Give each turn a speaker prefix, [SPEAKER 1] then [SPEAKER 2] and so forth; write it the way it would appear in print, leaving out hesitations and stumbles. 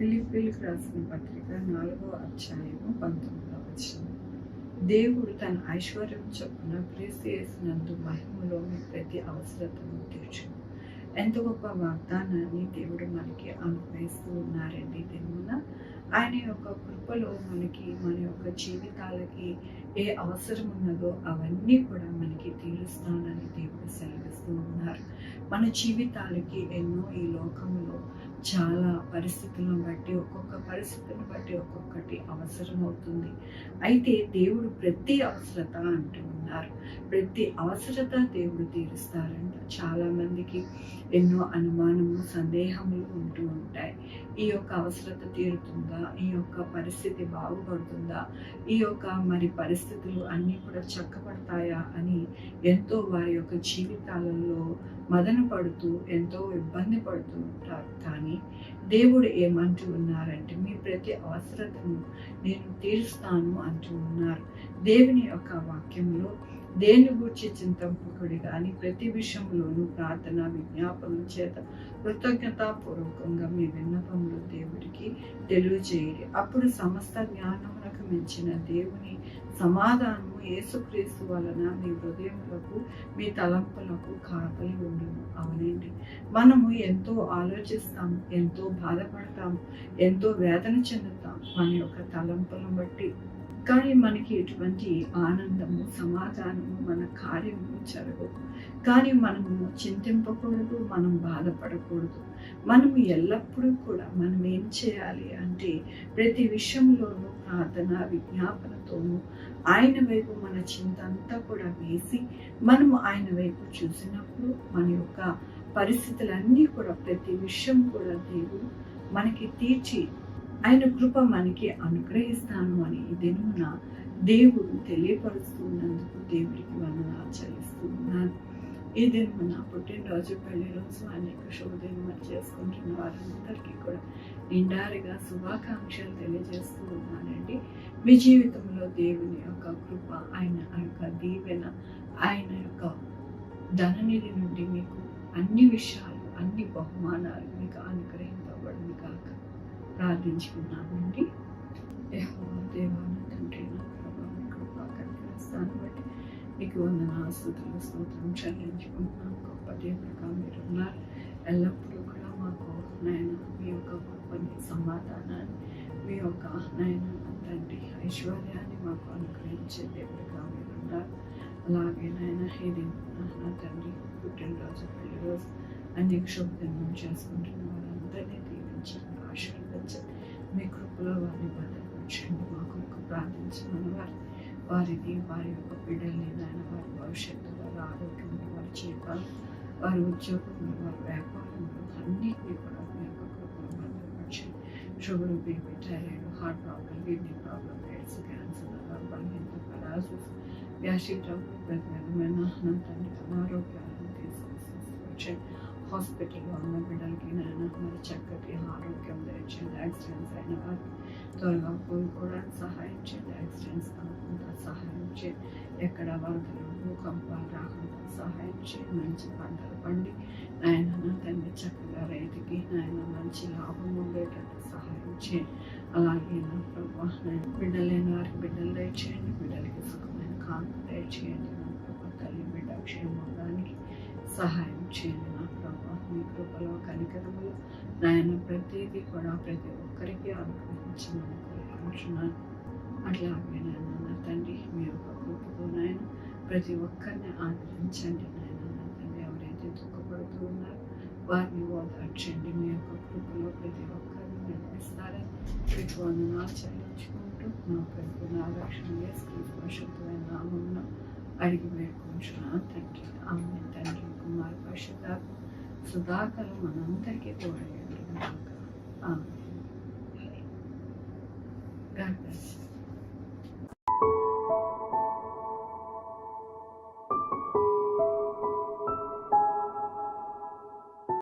[SPEAKER 1] ఫిలిప్పీయులకు రాసిన పత్రిక 4వ అధ్యాయము 19వ వచనం. దేవుడు తన ఐశ్వర్యం చొప్పున క్రీస్తు యేసునందు మహిమలో మీ ప్రతి అవసరతను తీర్చును. ఎంత గొప్ప వాగ్దానాన్ని దేవుడు మనకి అనుగ్రహిస్తూ ఉన్నారండి. దీనివల్ల ఆయన యొక్క కృపలో మనకి మన యొక్క జీవితాలకి ఏ అవసరం ఉన్నదో అవన్నీ కూడా మనకి తీరుస్తానని దేవుడు సెలవిస్తూ ఉన్నారు. మన జీవితాలకి ఎన్నో ఈ లోకంలో చాలా పరిస్థితులను బట్టి ఒక్కొక్క పరిస్థితిని బట్టి ఒక్కొక్కటి అవసరం అవుతుంది. అయితే దేవుడు ప్రతి అవసరత అంటూ ఉన్నారు. ప్రతి అవసరత దేవుడు తీరుస్తారంట. చాలా మందికి ఎన్నో అనుమానము సందేహములు ఉంటూ ఉంటాయి. ఈ యొక్క అవసరత తీరుతుందా, ఈ యొక్క పరిస్థితి బాగుపడుతుందా, ఈ యొక్క మరి పరిస్థితులు అన్నీ కూడా చక్కబడతాయా అని ఎంతో వారి యొక్క జీవితాలలో మదన పడుతూ ఎంతో ఇబ్బంది పడుతూ ఉంటారు. కానీ దేవుడు ఏమంటూ ఉన్నారంటే మీ ప్రతి అవసరతను నేను తీరుస్తాను అంటూ ఉన్నారు. దేవుని యొక్క వాక్యంలో దేని గురించి చింతింపకుడి కానీ ప్రతి విషయంలోనూ ప్రార్థన విజ్ఞాపనం చేత కృతజ్ఞతాపూర్వకంగా మీ విన్నపములు దేవుడికి తెలియజేయండి. అప్పుడు సమస్త జ్ఞానమునకు మించిన దేవుని సమాధానము యేసుక్రీస్తు వలన మీ హృదయములకు మీ తలంపులకు కాపలి ఉండును. అవునండి, మనము ఎంతో ఆలోచిస్తాం, ఎంతో బాధపడతాం, ఎంతో వేదన చెందుతాం మన యొక్క తలంపులను బట్టి. కానీ మనకి ఎటువంటి ఆనందము సమాధానము మన కార్యము జరగవు. కానీ మనము చింతింపకూడదు, మనం బాధపడకూడదు. మనము ఎల్లప్పుడూ కూడా మనం ఏం చేయాలి అంటే ప్రతి విషయంలోనూ ప్రార్థన విజ్ఞాపనతోనూ ఆయన వైపు మన చింత అంతా కూడా వేసి మనము ఆయన వైపు చూసినప్పుడు మన యొక్క పరిస్థితులన్నీ కూడా ప్రతి విషయం కూడా దేవుడు మనకి తీర్చి ఆయన కృప మనకి అనుగ్రహిస్తాను అని ఈ దినమున దేవుడు తెలియపరుస్తున్నందుకు దేవుడికి వందనాలు చెల్లిస్తూ ఉన్నాను. ఈ దినమున పుట్టినరోజు పెళ్లి రోజు అనేక శుభదినములు చేసుకుంటున్న వారందరికీ కూడా నిండారుగా శుభాకాంక్షలు తెలియజేస్తూ ఉన్నానండి. మీ జీవితంలో దేవుని యొక్క కృప, ఆయన యొక్క దీవెన, ఆయన యొక్క ధననిధి నుండి మీకు అన్ని విషయాలు, అన్ని బహుమానాలు మీకు అనుగ్రహింపబడింది కాక ప్రార్థించుకున్నామండి. యెహోవా దేవాన తండ్రి నా ప్రభా మీ కృపా కనికరిస్తాను బట్టి మీకు వందనాలు స్తుతులు స్తోత్రం చెల్లించుకుంటున్నాను. గొప్ప దేవుడుగా మీరు ఉన్నారు. ఎల్లప్పుడూ కూడా మాకు నాయన మీ యొక్క గొప్పని సమాధానాన్ని, మీ యొక్క నాయన తండ్రి ఐశ్వర్యాన్ని మాకు అనుగ్రహించే దేవుడుగా మీరు ఉన్నారు. అలాగే నాయన ఇది నా తండ్రి పుట్టినరోజు పెళ్లి రోజు అనేక శుభదినం చేసుకుంటున్న వారందరినీ దీవించండి, ఆశీర్వదించండి. మీ కృపలో వారిని భద్రపరచండి. మా కొరకు ప్రార్థించమని వారిని వారి యొక్క బిడ్డల్ని నాయన వారి భవిష్యత్తు, వారి ఆరోగ్యంలో, వారి జీవితాలు, వారి ఉద్యోగంలో, వారి వ్యాపారంలో అన్నింటినీ కూడా మీ యొక్క కృపలో భద్రపరచండి. Sugar, BP, thyroid, heart problem, kidney problem, AIDS, cancer, బలహీనత, పెరాలసిస్, గ్యాస్ట్రిక్ ట్రబుల్, ప్రతి విధమైన తండ్రి అనారోగ్యాలను తీసుకొచ్చి హాస్పిటల్లో ఉన్న బిడ్డలకి నాయన మరి చక్కటి ఆరోగ్యం దయచేయండి. యాక్సిడెంట్స్ అయిన వారికి త్వరగా కోలుకోవడానికి సహాయం చేయండి. యాక్సిడెంట్స్ కాకుండా సహాయం చేయండి. ఎక్కడ వరదలు భూకంపాలు రాకుండా సహాయం చేయండి. మంచి పంటలు పండి నాయన తండ్రి చక్కగా రైతుకి నాయన మంచి లాభం ఉండేటట్టు సహాయం చేయండి. అలాగే నా ప్రభా బిడ్డలు లేని వారికి బిడ్డలు దయచేయండి. బిడ్డలకి సుఖమైన కాంతి దయచేయండి. నా ప్రభా తల్లి బిడ్డ క్షేమానికి సహాయం చేయండి. నా ప్రభా మీ కృపలో కనికరములు నాయన ప్రతిదీ కూడా ప్రతి ఒక్కరికి అనుగ్రహించమని కోరుకుంటున్నాను. అట్లాగే నాయన నా తండ్రి మీ యొక్క కృపతో నాయన ప్రతి ఒక్కరిని ఆదరించండి. నాయన నా తండ్రి ఎవరైతే దుఃఖపడుతూ ఉన్నారో వారిని ఓదార్చండి. మీ యొక్క కృపలో ప్రతి ఒక్కరిని నడిపిస్తారని మీకు వందనాలు చెల్లించుకుంటూ నా ప్రభు నా రక్షణ యేసుక్రీస్తు పరిశుద్ధమైన నామమున అడిగి వేడుకుంటున్నాను తండ్రి. ఆమేన్. తండ్రి కుమార్ పరిశుద్ధాత్మ సదాకాలం మనందరికీ తోడై